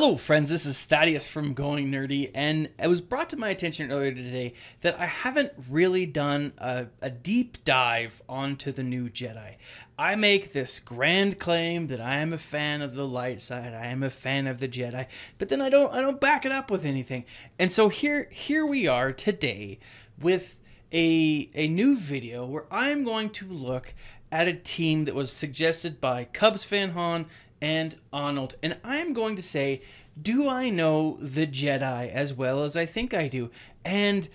Hello friends, this is Thaddeus from Going Nerdy, and it was brought to my attention earlier today that I haven't really done a deep dive onto the new Jedi. I make this grand claim that I am a fan of the light side, I am a fan of the Jedi, but then I don't back it up with anything. And so here we are today with a new video where I'm going to look at a team that was suggested by Cubs fan Han and Arnold, and I'm going to say, do I know the Jedi as well as I think I do? And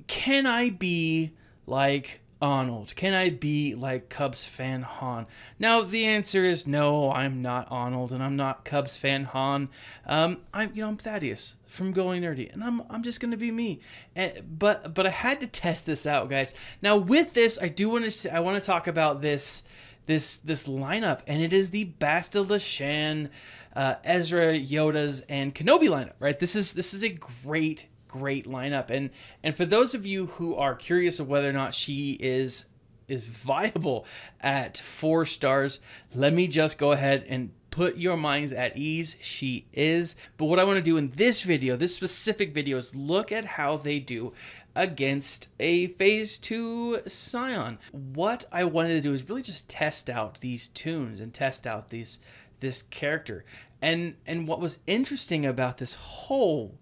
can I be like Arnold? Can I be like Cubs fan Han? Now the answer is no, I'm not Arnold and I'm not Cubs fan Han. I'm Thaddeus from Going Nerdy, and I'm just gonna be me. But I had to test this out, guys. Now with this, I want to talk about this lineup, and it is the Bastila Shan, Ezra, Yoda's, and Kenobi lineup, right? This is a great lineup, and for those of you who are curious of whether or not she is viable at 4 stars, let me just go ahead and put your minds at ease. She is. But what I want to do in this video, this specific video, is look at how they do against a Phase 2 Sion. What I wanted to do is really just test out these tunes and test out this character. And what was interesting about this whole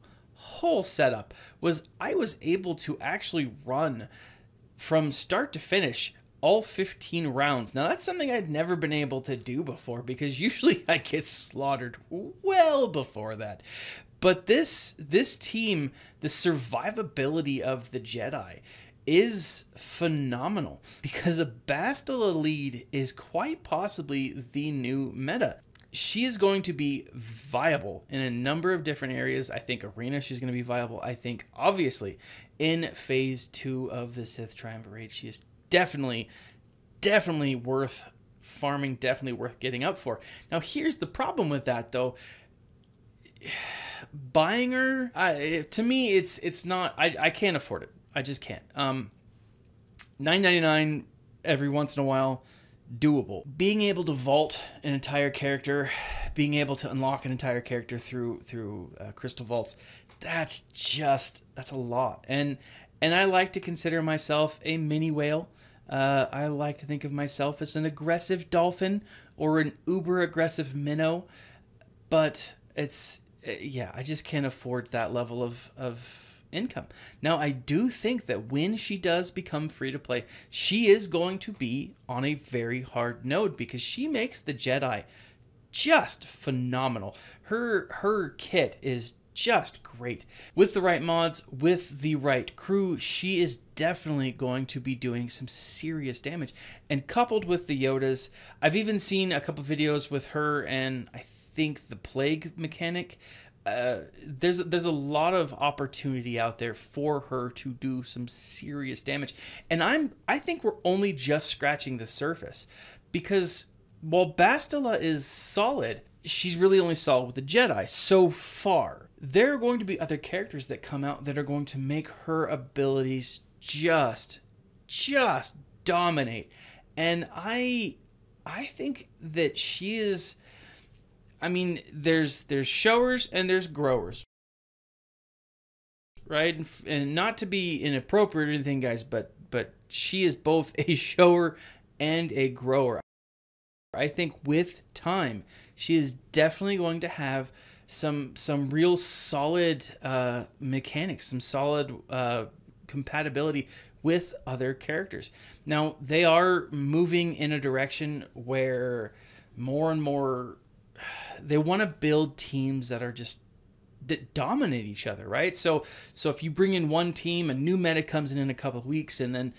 setup was I was able to actually run from start to finish all 15 rounds. Now that's something I'd never been able to do before, because usually I get slaughtered well before that. But this team, the survivability of the Jedi is phenomenal, because a Bastila lead is quite possibly the new meta. She is going to be viable in a number of different areas. I think Arena, she's going to be viable. I think, obviously, in Phase 2 of the Sith Triumvirate Raid, she is definitely worth farming, definitely worth getting up for. Now, here's the problem with that, though. Buying her, to me, it's not. I can't afford it. I just can't. $9.99 every once in a while, doable. Being able to vault an entire character, being able to unlock an entire character through crystal vaults, that's a lot. And I like to consider myself a mini whale. I like to think of myself as an aggressive dolphin or an uber aggressive minnow, but yeah, I just can't afford that level of income. Now, I do think that when she does become free to play, she is going to be on a very hard node, because she makes the Jedi just phenomenal. Her kit is just great. With the right mods, with the right crew, she is definitely going to be doing some serious damage. And coupled with the Yodas, I've even seen a couple videos with her and I think the plague mechanic. There's a lot of opportunity out there for her to do some serious damage, and I think we're only just scratching the surface, because while Bastila is solid, she's really only solid with the Jedi so far. There are going to be other characters that come out that are going to make her abilities just dominate, and I think that she is. I mean, there's showers and there's growers, right? And not to be inappropriate or anything, guys, but she is both a shower and a grower. I think with time, she is definitely going to have some real solid mechanics, some solid compatibility with other characters. Now, they are moving in a direction where more and more they want to build teams that dominate each other, right? So if you bring in one team, a new meta comes in a couple of weeks, and then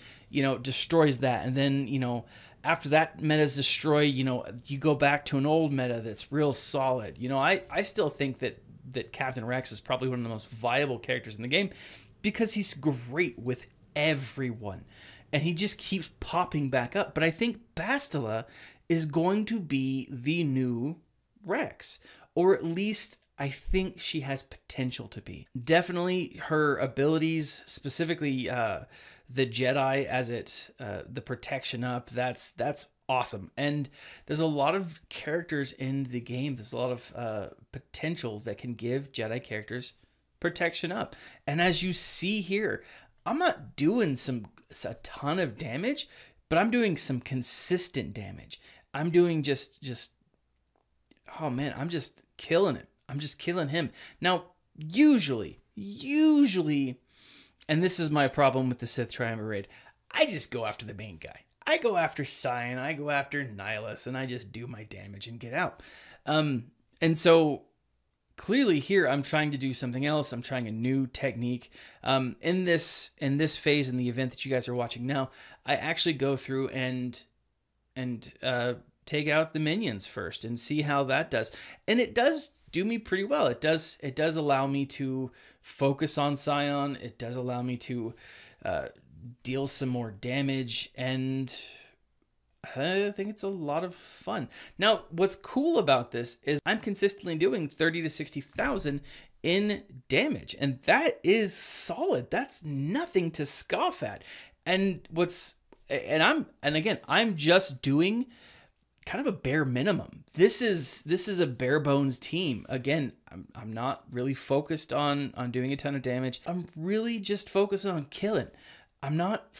destroys that, and then after that meta is destroyed, you go back to an old meta that's real solid. I still think that Captain Rex is probably one of the most viable characters in the game, because he's great with everyone, and he just keeps popping back up. But I think Bastila is going to be the new Rex, or at least I think she has potential to be. Definitely her abilities, specifically the Jedi as the protection up, that's awesome. And there's a lot of characters in the game. There's a lot of potential that can give Jedi characters protection up. And as you see here, I'm not doing a ton of damage, but I'm doing some consistent damage. I'm doing just oh man, I'm just killing it. I'm just killing him. Now, usually, and this is my problem with the Sith Triumvirate Raid, I just go after the main guy. I go after Sion, I go after Nihilus, and I just do my damage and get out. And so clearly here I'm trying to do something else. I'm trying a new technique. In this phase, in the event that you guys are watching now, I actually go through and take out the minions first and see how that does. And it does do me pretty well. It does allow me to focus on Sion. It does allow me to deal some more damage, and I think it's a lot of fun. Now, what's cool about this is I'm consistently doing 30 to 60,000 in damage, and that is solid. That's nothing to scoff at. And I'm just doing kind of a bare minimum. This is a bare bones team. Again, I'm not really focused on doing a ton of damage. I'm really just focused on killing. I'm not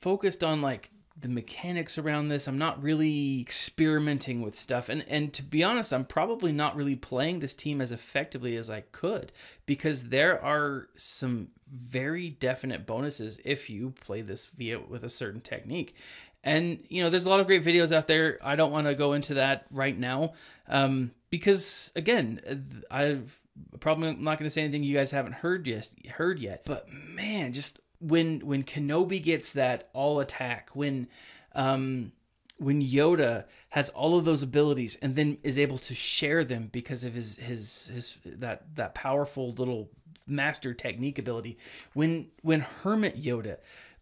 focused on like the mechanics around this. I'm not really experimenting with stuff. And to be honest, I'm probably not really playing this team as effectively as I could, because there are some very definite bonuses if you play this with a certain technique. And, you know, there's a lot of great videos out there. I don't want to go into that right now because, again, I'm probably not going to say anything you guys haven't heard yet. But, man, just when Kenobi gets that all attack, when Yoda has all of those abilities and then is able to share them because of his that powerful little master technique ability, when Hermit Yoda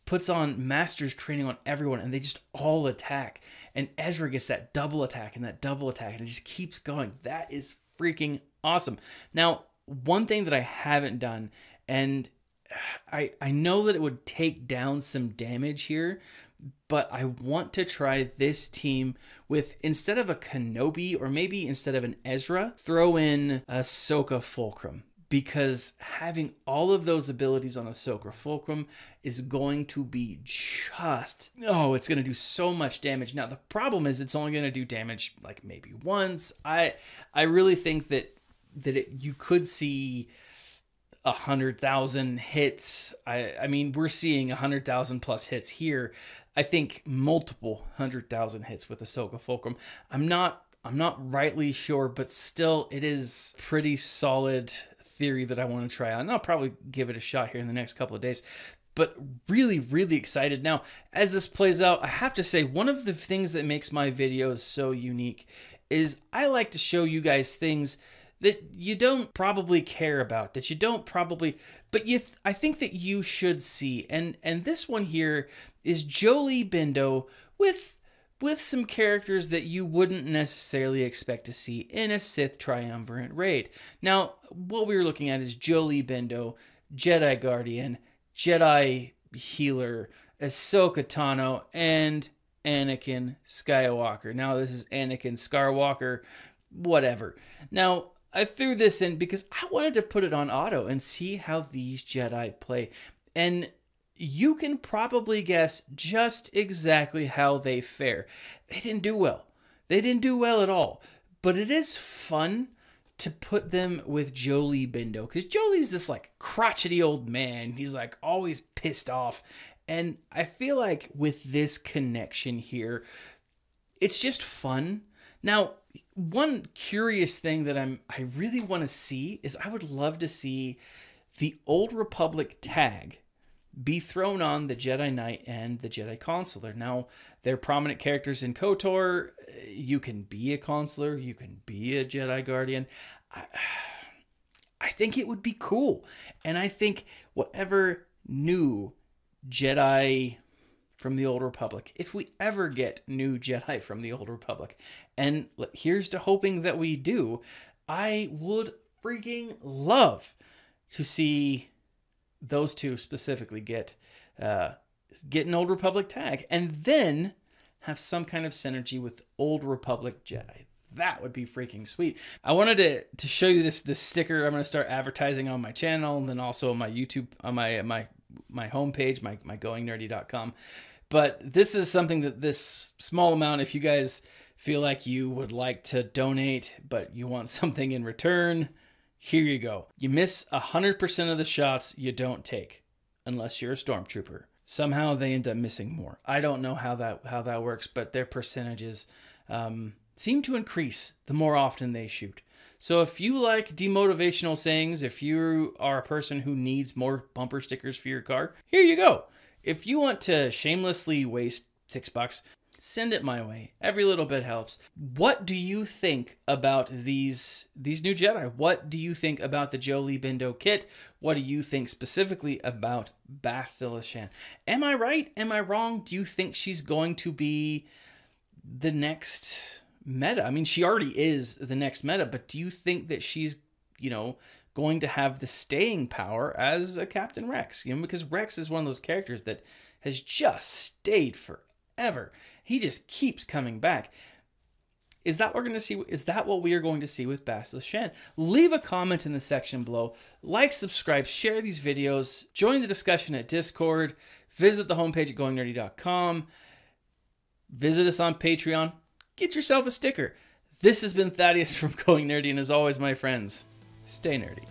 puts on master's training on everyone and they just all attack, and Ezra gets that double attack and that double attack, and it just keeps going. That is freaking awesome. Now, one thing that I haven't done, and I know that it would take down some damage here, but I want to try this team with, instead of a Kenobi, or maybe instead of an Ezra, throw in Ahsoka Fulcrum. Because having all of those abilities on Ahsoka Fulcrum is going to be just, it's going to do so much damage. Now, the problem is it's only going to do damage like maybe once. I really think that you could see 100,000 hits. I mean, we're seeing 100,000 plus hits here. I think multiple 100,000 hits with Ahsoka Fulcrum. I'm not rightly sure, but still, it is pretty solid theory that I want to try out, and I'll probably give it a shot here in the next couple of days. But really, really excited. Now, as this plays out, I have to say, one of the things that makes my videos so unique is I like to show you guys things that you don't probably care about, that you don't probably, but I think that you should see. And this one here is Jolee Bindo with some characters that you wouldn't necessarily expect to see in a Sith Triumvirate Raid. Now, what we were looking at is Jolee Bindo, Jedi Guardian, Jedi Healer, Ahsoka Tano, and Anakin Skywalker. Now, this is Anakin Skywalker, whatever. Now, I threw this in because I wanted to put it on auto and see how these Jedi play. And you can probably guess just exactly how they fare. They didn't do well. They didn't do well at all. But it is fun to put them with Jolee Bindo, because Jolie's this like crotchety old man. He's like always pissed off. And I feel like with this connection here, it's just fun. Now, one curious thing that I really want to see is I would love to see the Old Republic tag be thrown on the Jedi Knight and the Jedi Consular. Now, they're prominent characters in KOTOR. You can be a Consular. You can be a Jedi Guardian. I think it would be cool. And I think whatever new Jedi from the Old Republic, if we ever get new Jedi from the Old Republic, and here's to hoping that we do, I would freaking love to see those two specifically get an Old Republic tag, and then have some kind of synergy with Old Republic Jedi. That would be freaking sweet. I wanted to show you this sticker I'm going to start advertising on my channel, and then also on my YouTube, on my homepage, my goingnerdy.com. But this is something that this small amount, if you guys feel like you would like to donate, but you want something in return, here you go. You miss 100% of the shots you don't take, unless you're a stormtrooper. Somehow they end up missing more. I don't know how that works, but their percentages seem to increase the more often they shoot. So if you like demotivational sayings, if you are a person who needs more bumper stickers for your car, here you go. If you want to shamelessly waste $6, send it my way. Every little bit helps. What do you think about these new Jedi? What do you think about the Jolee Bindo kit? What do you think specifically about Bastila Shan? Am I right? Am I wrong? Do you think she's going to be the next meta? I mean, she already is the next meta, but do you think that she's, you know, going to have the staying power as a Captain Rex? You know, because Rex is one of those characters that has just stayed forever. He just keeps coming back. Is that what we're going to see? Is that what we are going to see with Bastila Shan? Leave a comment in the section below. Like, subscribe, share these videos, join the discussion at Discord, visit the homepage at goingnerdy.com, visit us on Patreon, get yourself a sticker. This has been Thaddeus from Going Nerdy, and as always, my friends, stay nerdy.